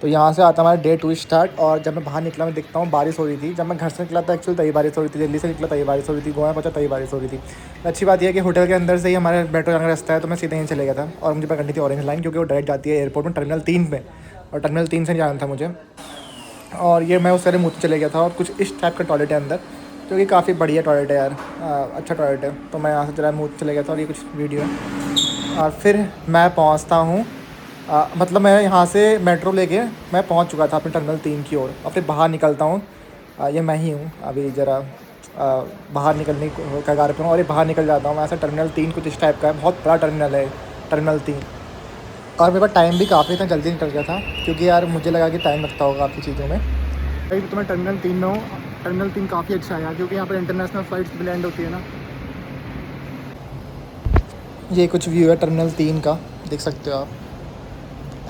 तो यहाँ से आता हमारा डे 2 स्टार्ट। और जब मैं बाहर निकला मैं देखता हूँ बारिश हो रही थी। जब मैं घर से निकला था एक्चुअली तभी बारिश हो रही थी, दिल्ली से निकला तभी बारिश हो रही थी, गोवा में पहुंचा तभी बारिश हो रही थी। तो अच्छी बात यह है कि होटल के अंदर से ही हमारे मेट्रो जाने का रास्ता है, तो मैं सीधे यहीं चले गया था। और मुझे पकड़नी थी ऑरेंज लाइन, क्योंकि वो डायरेक्ट जाती है एयरपोर्ट में टर्मिनल 3 में, और टर्मिनल 3 से जाना था मुझे। और ये मैं उस सारे मुँह चले गया था। और कुछ इस टाइप का टॉयलेट है अंदर, जो कि काफ़ी बढ़िया टॉयलेट है यार, अच्छा टॉयलेट है। तो मैं यहाँ से जरा मुँह चले गया था। और ये कुछ वीडियो है। और फिर मैं पहुँचता हूँ, मतलब मैं यहाँ से मेट्रो लेके मैं पहुँच चुका था अपने टर्मिनल 3 की ओर। और फिर बाहर निकलता हूँ, ये मैं ही हूँ अभी ज़रा बाहर निकलने की कगार पे हूँ। और ये बाहर निकल जाता हूँ मैं ऐसा। टर्मिनल 3 कुछ इस टाइप का है, बहुत बड़ा टर्मिनल है टर्मिनल 3। और मेरे पास टाइम भी काफ़ी था, जल्दी निकल गया था, क्योंकि यार मुझे लगा कि टाइम लगता होगा काफ़ी चीज़ों में। भाई तो मैं टर्मिनल 3 में हूँ। टर्मिनल 3 काफ़ी अच्छा है यार, क्योंकि यहाँ पर इंटरनेशनल फ़्लाइट्स भी लैंड होती है ना। ये कुछ व्यू है टर्मिनल 3 का, देख सकते हो आप,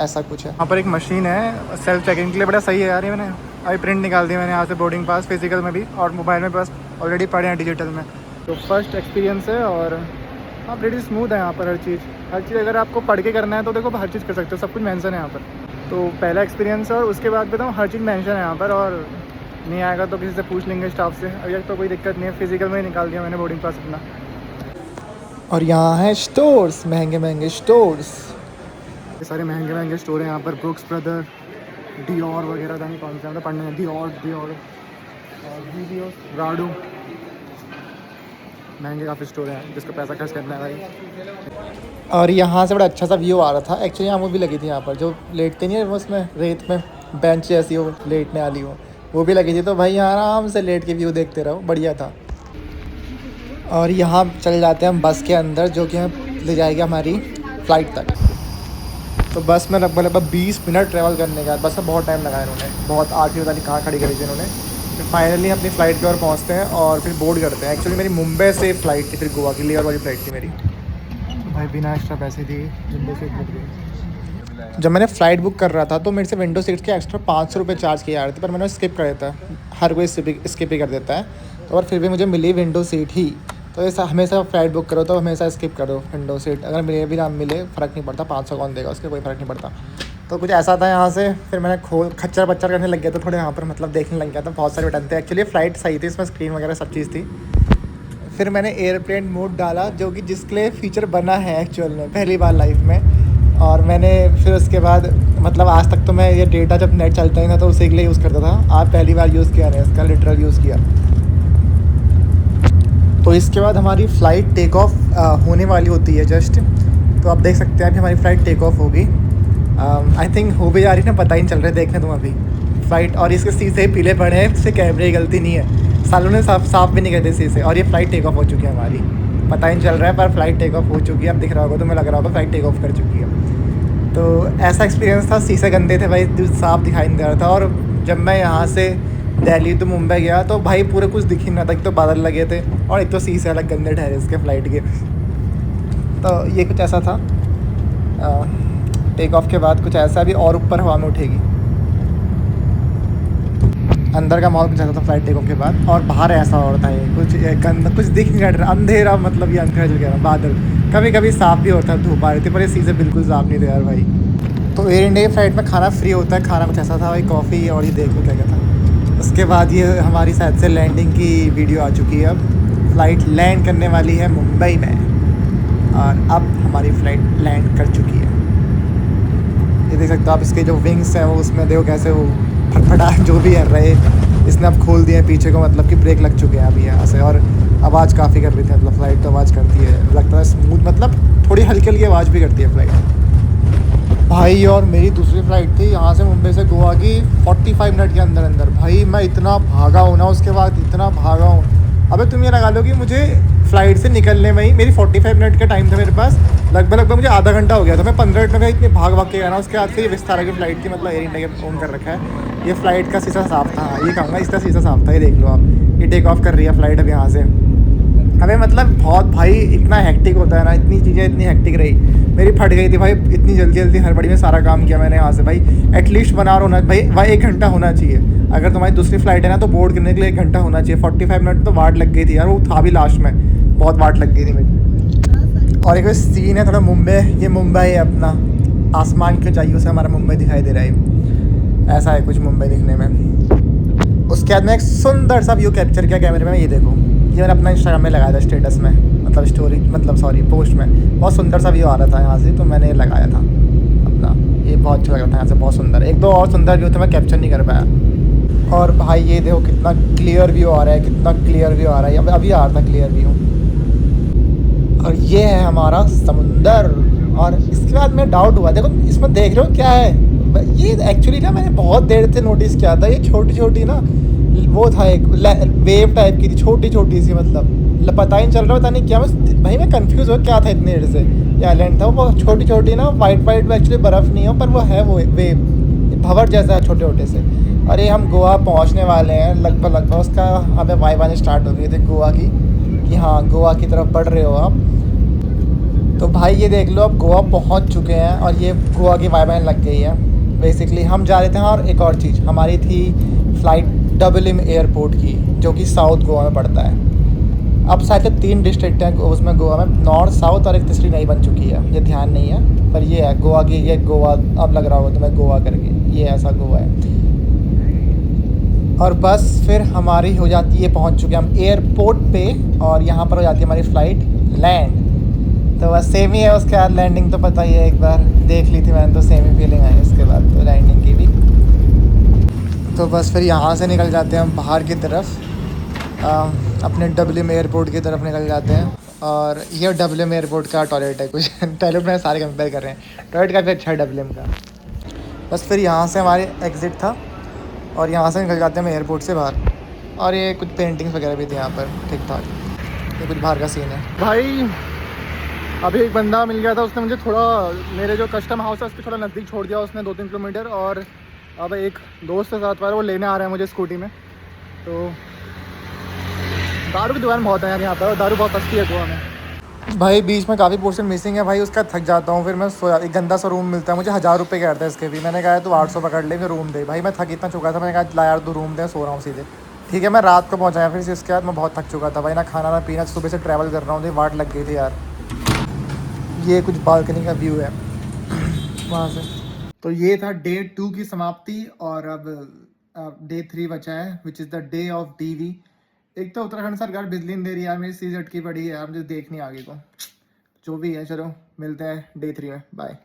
ऐसा कुछ है। यहाँ पर एक मशीन है सेल्फ चेकिंग के लिए, बड़ा सही है यार। ये मैंने अभी प्रिंट निकाल दी मैंने यहाँ से, बोर्डिंग पास फिजिकल में भी और मोबाइल में पास ऑलरेडी पढ़े हैं डिजिटल में। तो फर्स्ट एक्सपीरियंस है। और हाँ प्रीटी स्मूथ है यहाँ पर हर चीज़। अगर आपको पढ़ के करना है तो देखो हर चीज़ कर सकते हो, सब कुछ मेंशन है यहाँ पर। तो पहला एक्सपीरियंस है। और उसके बाद बताऊँ हर चीज़ मेंशन है यहाँ पर। और नहीं आएगा तो किसी से पूछ लेंगे स्टाफ से। अभी तक तो कोई दिक्कत नहीं है, फिजिकल में ही निकाल दिया मैंने बोर्डिंग पास अपना। और यहाँ है स्टोर्स, महंगे महंगे स्टोर्स, ये सारे महंगे महंगे स्टोर हैं यहाँ पर। ब्रुक्स ब्रदर, डियोर वगैरह था, नहीं कौन से मतलब पढ़ने हैं, डियोर राडू, महंगे काफ़ी स्टोर हैं जिसको पैसा खर्च करना है भाई। और यहाँ से बड़ा अच्छा सा व्यू आ रहा था। एक्चुअली यहाँ वो भी लगी थी यहाँ पर, जो लेटते नहीं है वो उसमें रेत में बेंच जैसी हो लेटने वाली वो भी लगी थी। तो भाई यहाँ आराम से लेट के व्यू देखते रहो, बढ़िया था। और यहाँ चले जाते हैं हम बस के अंदर, जो कि हम ले जाएगी हमारी फ़्लाइट तक। तो बस में लगभग 20 मिनट ट्रैवल करने का, बस में बहुत टाइम लगाया इन्होंने, बहुत आखिरी पता नहीं कहाँ खड़ी करी थी इन्होंने। फिर फाइनली अपनी फ़्लाइट की ओर पहुँचते हैं और फिर बोर्ड करते हैं। एक्चुअली मेरी मुंबई से फ़्लाइट थी, फिर गोवा की लेयर वाली फ़्लाइट थी मेरी। तो भाई बिना एक्स्ट्रा पैसे दिए विंडो सीट बुक गई। जब मैंने फ़्लाइट बुक कर रहा था तो मेरे से विंडो सीट्स के एक्स्ट्रा 500 रुपये चार्ज किए जा रहे थे, पर मैंने स्किप कर देता। हर कोई स्किप ही कर देता है। तो और फिर भी मुझे मिली विंडो सीट ही। तो ऐसा हमेशा फ़्लाइट बुक करो तो हमेशा स्किप करो विंडो सीट, अगर मिले भी ना मिले फ़र्क नहीं पड़ता, 500 कौन देगा उसके, कोई फ़र्क नहीं पड़ता। तो कुछ ऐसा था यहाँ से। फिर मैंने खच्चर बच्चर करने लग गया था थोड़े यहाँ पर, मतलब देखने लग गया था। बहुत सारे बटन थे एक्चुअली, फ़्लाइट सही थी, इसमें स्क्रीन वगैरह सब चीज़ थी। फिर मैंने एयरप्लेन मोड डाला, जो कि जिसके लिए फ़ीचर बना है एक्चुअल में पहली बार लाइफ में। और मैंने फिर उसके बाद मतलब आज तक तो मैं ये डेटा जब नेट चलता ही था तो उसी के लिए यूज़ करता था। आज पहली बार यूज़ किया है इसका, लिटरल यूज़ किया। तो इसके बाद हमारी फ़्लाइट टेक ऑफ होने वाली होती है जस्ट। तो आप देख सकते हैं कि हमारी फ़्लाइट टेक ऑफ होगी। आई थिंक हो भी जा रही है ना, पता ही नहीं चल रहा है, देखने तुम अभी फ़्लाइट। और इसके शीशे पीले पड़े हैं, इससे कैमरे की गलती नहीं है, सालों ने साफ भी नहीं करते शीशे। और ये फ़्लाइट टेक ऑफ हो चुकी है हमारी, पता ही नहीं चल रहा है पर फ़्लाइट टेक ऑफ हो चुकी है। अब दिख रहा होगा, तुम्हें लग रहा होगा फ़्लाइट टेक ऑफ कर चुकी है। तो ऐसा एक्सपीरियंस था। शीशे गंदे थे भाई, साफ दिखाई नहीं दे रहा था। और जब मैं यहाँ से दिल्ली तो मुंबई गया तो भाई पूरे कुछ दिख ही नहीं रहा था। एक तो बादल लगे थे और एक तो शीशे अलग गंदे ठहरे इसके फ़्लाइट के। तो ये कुछ ऐसा था। टेक ऑफ के बाद कुछ ऐसा भी, और ऊपर हवा में उठेगी। अंदर का माहौल कुछ ऐसा था फ़्लाइट टेक ऑफ के बाद। और बाहर ऐसा और था, ये कुछ दिख नहीं रहा, अंधेरा, मतलब ये अंधेरा जो कह रहा, बादल कभी कभी साफ़ भी होता है, धूप आ रही थी, पर ये शीशे बिल्कुल साफ़ नहीं थे यार भाई। तो एयर इंडिया की फ़्लाइट में खाना फ्री होता है, खाना कुछ ऐसा था भाई, कॉफ़ी और ये देख लो क्या क्या था। उसके बाद ये हमारी साइड से लैंडिंग की वीडियो आ चुकी है। अब फ़्लाइट लैंड करने वाली है मुंबई में, और अब हमारी फ़्लाइट लैंड कर चुकी है। ये देख सकते हो आप, इसके जो विंग्स हैं वो उसमें देखो कैसे वो फटफटा जो भी है रहे, इसने अब खोल दिए हैं पीछे को, मतलब कि ब्रेक लग चुके हैं अभी यहाँ से। और आवाज़ काफ़ी कर रही थी, मतलब फ़्लाइट तो आवाज़ करती है, लगता है स्मूथ, मतलब थोड़ी हल्की हल्की आवाज़ भी करती है फ़्लाइट भाई। और मेरी दूसरी फ़्लाइट थी यहाँ से मुंबई से गोवा की 45 मिनट के अंदर अंदर। भाई मैं इतना भागा हूँ ना, उसके बाद इतना भागा हूँ। अबे तुम ये लगा लो कि मुझे फ़्लाइट से निकलने में ही मेरी 45 मिनट का टाइम था मेरे पास, लगभग मुझे आधा घंटा हो गया था। मैं 15 मिनट में इतने भाग के गया ना। उसके बाद फिर विस्तारा की फ़्लाइट थी, मतलब एयर इंडिया के फ़ोन कर रखा है। ये फ़्लाइट का शीशा साफ़ था, ये कहूँगा इसका शीशा साफ़ था। ये देख लो आप, ये टेक ऑफ कर रही है फ़्लाइट अब यहाँ से। हमें मतलब बहुत भाई इतना हेक्टिक होता है ना, इतनी चीज़ें इतनी हेक्टिक रही, मेरी फट गई थी भाई। इतनी जल्दी जल्दी हड़बड़ी में सारा काम किया मैंने यहाँ से भाई। एटलीस्ट 1 आवर होना भाई, वह 1 घंटा होना चाहिए। अगर तुम्हारी दूसरी फ़्लाइट है ना तो बोर्ड करने के लिए 1 घंटा होना चाहिए। 45 मिनट तो वाट लग गई थी यार, वो था भी लास्ट में, बहुत वाट लग गई थी मेरी। और एक सीन है थोड़ा मुंबई, ये मुंबई है अपना, आसमान के ऊंचाइयों से हमारा मुंबई दिखाई दे रहा है। ऐसा है कुछ मुंबई दिखने में। उसके बाद मैं एक सुंदर सा व्यू कैप्चर किया कैमरे में, ये देखो, ये मैंने अपना इंस्टाग्राम में लगाया था स्टेटस में, मतलब स्टोरी, मतलब सॉरी पोस्ट में। बहुत सुंदर सा व्यू आ रहा था यहाँ से, तो मैंने लगाया था अपना। ये बहुत अच्छा लग रहा था यहाँ से, बहुत सुंदर। एक दो और सुंदर व्यू थे, मैं कैप्चर नहीं कर पाया। और भाई ये देखो कितना क्लियर व्यू आ रहा है, कितना क्लियर व्यू आ रहा है। अभी आ रहा था क्लियर व्यू। और ये है हमारा समुंदर। और इसके बाद में डाउट हुआ, देखो इसमें देख रहे हो क्या है, ये एक्चुअली ना मैंने बहुत देर से नोटिस किया था। ये छोटी छोटी ना, वो था एक वेव टाइप की थी, छोटी छोटी सी, मतलब पता ही नहीं चल रहा, पता नहीं क्या। मैं भाई मैं कंफ्यूज हो क्या था इतनी देर से। ये आइलैंड था वो छोटी छोटी ना, वाइट वाइट में, एक्चुअली बर्फ़ नहीं हो पर वो है, वो वेव भंवर जैसा है छोटे छोटे से। अरे हम गोवा पहुंचने वाले हैं लगभग उसका हमें वाइब आने स्टार्ट हो गई थी गोवा की, कि हाँ गोवा की तरफ बढ़ रहे हो आप। तो भाई ये देख लो, अब गोवा पहुंच चुके हैं और ये गोवा की वाइब आने लग गई है। बेसिकली हम जा रहे थे। और एक और चीज़ हमारी थी फ़्लाइट डबलिम एयरपोर्ट की, जो कि साउथ गोवा में पड़ता है। अब शायद से 3 डिस्ट्रिक्ट हैं उसमें गोवा में, नॉर्थ साउथ और एक तीसरी नई बन चुकी है, ये ध्यान नहीं है पर ये है गोवा की। ये गोवा अब लग रहा होगा तुम्हें गोवा करके, ये ऐसा गोवा है। और बस फिर हमारी हो जाती है, पहुंच चुके हम एयरपोर्ट पे, और यहाँ पर हो जाती है हमारी फ़्लाइट लैंड। तो बस सेम ही है। उसके बाद लैंडिंग तो पता ही है, एक बार देख ली थी मैंने, तो सेम ही फीलिंग आई उसके बाद तो लैंडिंग की भी। तो बस फिर यहाँ से निकल जाते हैं हम बाहर की तरफ, अपने डब्ल्यू एयरपोर्ट की तरफ निकल जाते हैं। और ये डब्ल्यू एयरपोर्ट का टॉयलेट है कुछ टॉयलेट में सारे कंपेयर कर रहे हैं, टॉयलेट काफ़ी अच्छा है डब्ल्यू का। बस फिर यहाँ से हमारे एग्ज़िट था, और यहाँ से निकल जाते हैं हम एयरपोर्ट से बाहर। और ये कुछ पेंटिंग्स वगैरह भी थे यहाँ पर ठीक ठाक। ये कुछ बाहर का सीन है भाई। अभी एक बंदा मिल गया था, उसने मुझे थोड़ा, मेरे जो कस्टम हाउस है उसके थोड़ा नज़दीक छोड़ दिया उसने, 2-3 किलोमीटर। और अब एक दोस्त के साथ वो लेने आ रहा है मुझे स्कूटी में। तो दारू की दुकान बहुत है यार यहाँ पर, दारू बहुत सस्ती है गोवा में। भाई बीच में काफ़ी पोर्शन मिसिंग है भाई, उसका थक जाता हूँ फिर मैं सोया। एक गंदा सा रूम मिलता है मुझे, 1000 रुपये का था इसके भी। मैंने कहा तो 800 पकड़ ले, फिर रूम दे। भाई मैं थक इतना चुका था, मैंने कहा ला यार 2 रूम दे, सो रहा हूँ सीधे। ठीक है मैं रात को पहुँचाया, फिर इसके बाद मैं बहुत थक चुका था भाई, ना खाना ना पीना, सुबह से ट्रैवल कर रहा हूँ, तो वाट लग गई थी यार। ये कुछ बालकनी का व्यू है वहाँ से। तो ये था डे 2 की समाप्ति, और अब डे 3 बचा है, which is the day of DV. एक तो उत्तराखंड सरकार बिजली नहीं दे रही है यार, मेरी सीज अटकी पड़ी है यार, मुझे देखनी आगे को। जो भी है चलो, मिलते हैं डे 3 में, बाय।